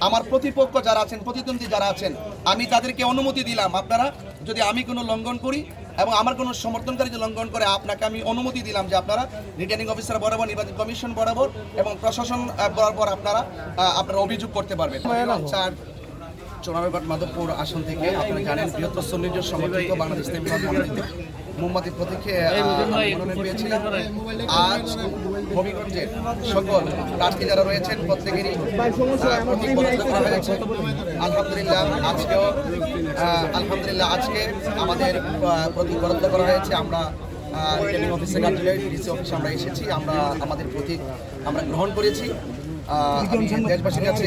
আমার প্রতিপক্ষ যারা আছেন, প্রতিদ্বন্দ্বী যারা আছেন, আমি তাদেরকে অনুমতি দিলাম, আপনারা যদি আমি কোনো লঙ্ঘন করি এবং আমার কোনো সমর্থনকারী যদি লঙ্ঘন করে, আপনাকে আমি অনুমতি দিলাম যে আপনারা রিটার্নিং অফিসার বরাবর, নির্বাচন কমিশন বরাবর এবং প্রশাসন বরাবর আপনারা অভিযোগ করতে পারবেন। চোরারঘাট মাধবপুর আসন থেকে আপনারা জানেন বৃহত্তর সন্নির্য সমর্থিত বাংলাদেশ মোমবাতি প্রতীকে মনোনয়ন পেয়েছিলাম। আজ হবিগঞ্জের সকল প্রার্থী যারা রয়েছেন প্রত্যেকেরই প্রতীক বরাদ্দ করা হয়েছে। আলহামদুলিল্লাহ আজকে আমাদের প্রতীক বরাদ্দ করা হয়েছে। আমরা রিটার্নিং অফিসে কার্যালয় ডিসি অফিসে আমরা এসেছি, আমরা আমাদের প্রতীক আমরা গ্রহণ করেছি। আমি দেশবাসীর কাছে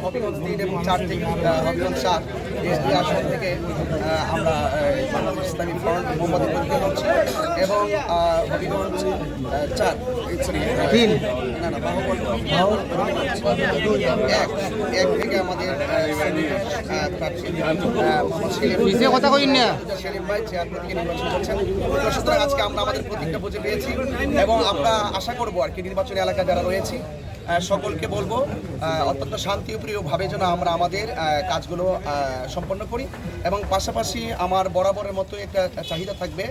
হবিগঞ্জ 3 এবং 4 থেকে হবিগঞ্জ 4 আসন থেকে আমরা বাংলাদেশ ইসলামী ফ্রন্ট মোমবাতি প্রতীকে করছি এবং হবিগঞ্জ 4 থেকে আমাদের সেলিম ভাই চেয়ার প্রতীকে নির্বাচন করছেন। সুতরাং আজকে আমরা আমাদের প্রতীকটা বুঝে পেয়েছি এবং আমরা আশা করবো আর কি নির্বাচনী এলাকা যারা রয়েছি সকলকে বলবো অত্যন্ত শান্তিপ্রিয়ভাবে যেন আমরা আমাদের কাজগুলো সম্পন্ন করি এবং পাশাপাশি আমার বরাবরের মতো একটা চাহিদা থাকবে,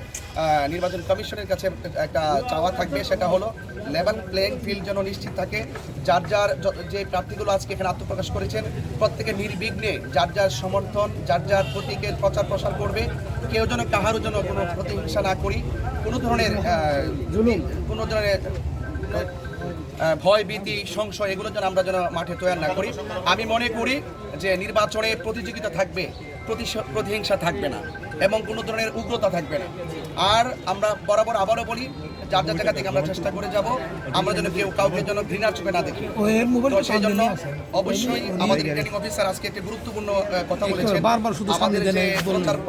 নির্বাচন কমিশনের কাছে একটা চাওয়া থাকবে, সেটা হলো লেভেল প্লেইং ফিল্ড যেন নিশ্চিত থাকে। যার যার যে প্রার্থীগুলো আজকে এখানে আত্মপ্রকাশ করেছেন প্রত্যেকে নির্বিঘ্নে যার যার সমর্থন, যার যার প্রতীকের প্রচার প্রসার করবে। কেউ যেন কাহারও যেন কোনো প্রতিহিংসা না করি, কোনো ধরনের ভয় ভীতি সংশয় এগুলো যেন আমরা যেন মাঠে তৈরি না করি। আমি মনে করি যে নির্বাচনে প্রতিযোগিতা থাকবে, প্রতিহিংসা থাকবে না এবং কোনো ধরনের উগ্রতা থাকবে না। আর আমরা বরাবর আবারও বলি, যার যার জায়গা থেকে আমরা চেষ্টা করে যাব আমরা যেন কেউ কাউকে যেন ঘৃণার চোখে না দেখি। তো সেই জন্য অবশ্যই আমাদের রিটার্নিং অফিসার আজকে একটি গুরুত্বপূর্ণ কথা বলেছেন। আমাদের যে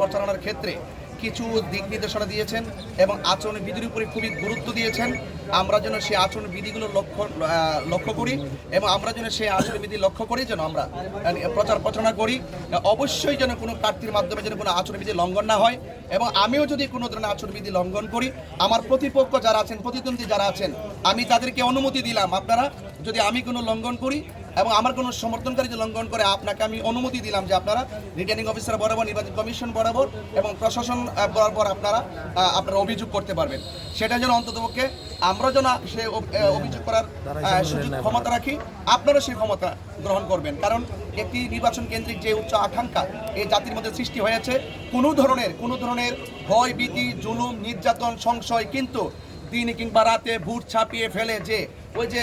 প্রচারণার ক্ষেত্রে কিছু দিক নির্দেশনা দিয়েছেন এবং আচরণ বিধির উপরে খুবই গুরুত্ব দিয়েছেন। আমরা যেন সেই আচরণ বিধিগুলো লক্ষ্য করি এবং আমরা যেন সেই আচরণ বিধি লক্ষ্য করি যেন আমরা প্রচার প্রচারণা করি। অবশ্যই যেন কোনো প্রার্থীর মাধ্যমে যেন কোনো আচরণ বিধি লঙ্ঘন না হয় এবং আমিও যদি কোনো ধরনের আচরণ বিধি লঙ্ঘন করি, আমার প্রতিপক্ষ যারা আছেন, প্রতিদ্বন্দ্বী যারা আছেন, আমি তাদেরকে অনুমতি দিলাম, আপনারা যদি আমি কোনো লঙ্ঘন করি এবং আমার কোনো সমর্থনকারী যে লঙ্ঘন করে, আপনাকে আমি অনুমতি দিলাম যে আপনারা রিটার্নিং অফিসার বরাবর, নির্বাচন কমিশন বরাবর এবং প্রশাসন বরাবর আপনারা অভিযোগ করতে পারবেন। সেটা যেন অন্ততপক্ষে আমরা যেন সে অভিযোগ করার সুযোগ ক্ষমতা রাখি, আপনারা সেই ক্ষমতা গ্রহণ করবেন। কারণ একটি নির্বাচন কেন্দ্রিক যে উচ্চ আকাঙ্ক্ষা এই জাতির মধ্যে সৃষ্টি হয়েছে, কোনো ধরনের ভয় ভীতি, জুলুম, নির্যাতন, সংশয় কিন্তু দিন কিংবা রাতে ভোট ছাপিয়ে ফেলে যে ওই যে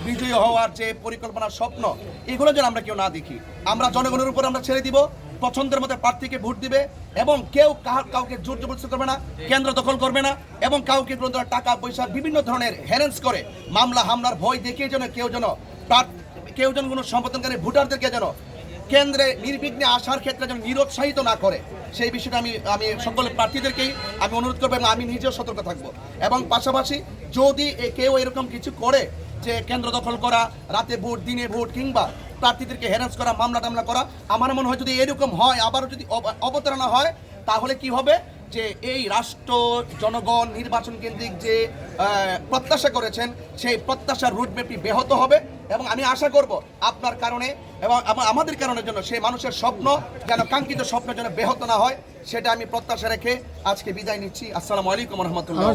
বিজয়ী হওয়ার যে পরিকল্পনা, স্বপ্ন, এগুলো যেন আমরা কেউ না দেখি। আমরা জনগণের উপর আমরা ছেড়ে দিব, পছন্দের মতো প্রার্থীকে ভোট দিবে এবং কেউ কাউকে জোর জবরদস্তি করবে না, কেন্দ্র দখল করবে না এবং কাউকে কোনো ধরনের টাকা পয়সা বিভিন্ন ধরনের হ্যারেন্স করে মামলা হামলার ভয় দেখিয়ে যেন কেউ যেন কোনো সমর্থনকারী ভোটারদেরকে যেন কেন্দ্রে নির্বিঘ্নে আসার ক্ষেত্রে যেন নিরুৎসাহিত না করে, সেই বিষয়টা আমি সকল প্রার্থীদেরকেই আমি অনুরোধ করবো এবং আমি নিজেও সতর্ক থাকবো। এবং পাশাপাশি যদি কেউ এরকম কিছু করে যে কেন্দ্র দখল করা, রাতে ভোট, দিনে ভোট কিংবা প্রার্থীদেরকে হ্যারাস করা, মামলা টামলা করা, আমার মনে হয় যদি এরকম হয়, আবারও যদি অবতারণা হয়, তাহলে কি হবে যে এই রাষ্ট্র জনগণ নির্বাচন কেন্দ্রিক যে প্রত্যাশা করেছেন সেই প্রত্যাশার রুটম্যাপটি ব্যাহত হবে এবং আমি আশা করব আপনার কারণে এবং আমাদের কারণের জন্য সেই মানুষের স্বপ্ন যেন, কাঙ্ক্ষিত স্বপ্ন যেন ব্যাহত না হয়, সেটা আমি প্রত্যাশা রেখে আজকে বিদায় নিচ্ছি। আসসালামু আলাইকুম রহমতুল্লাহ।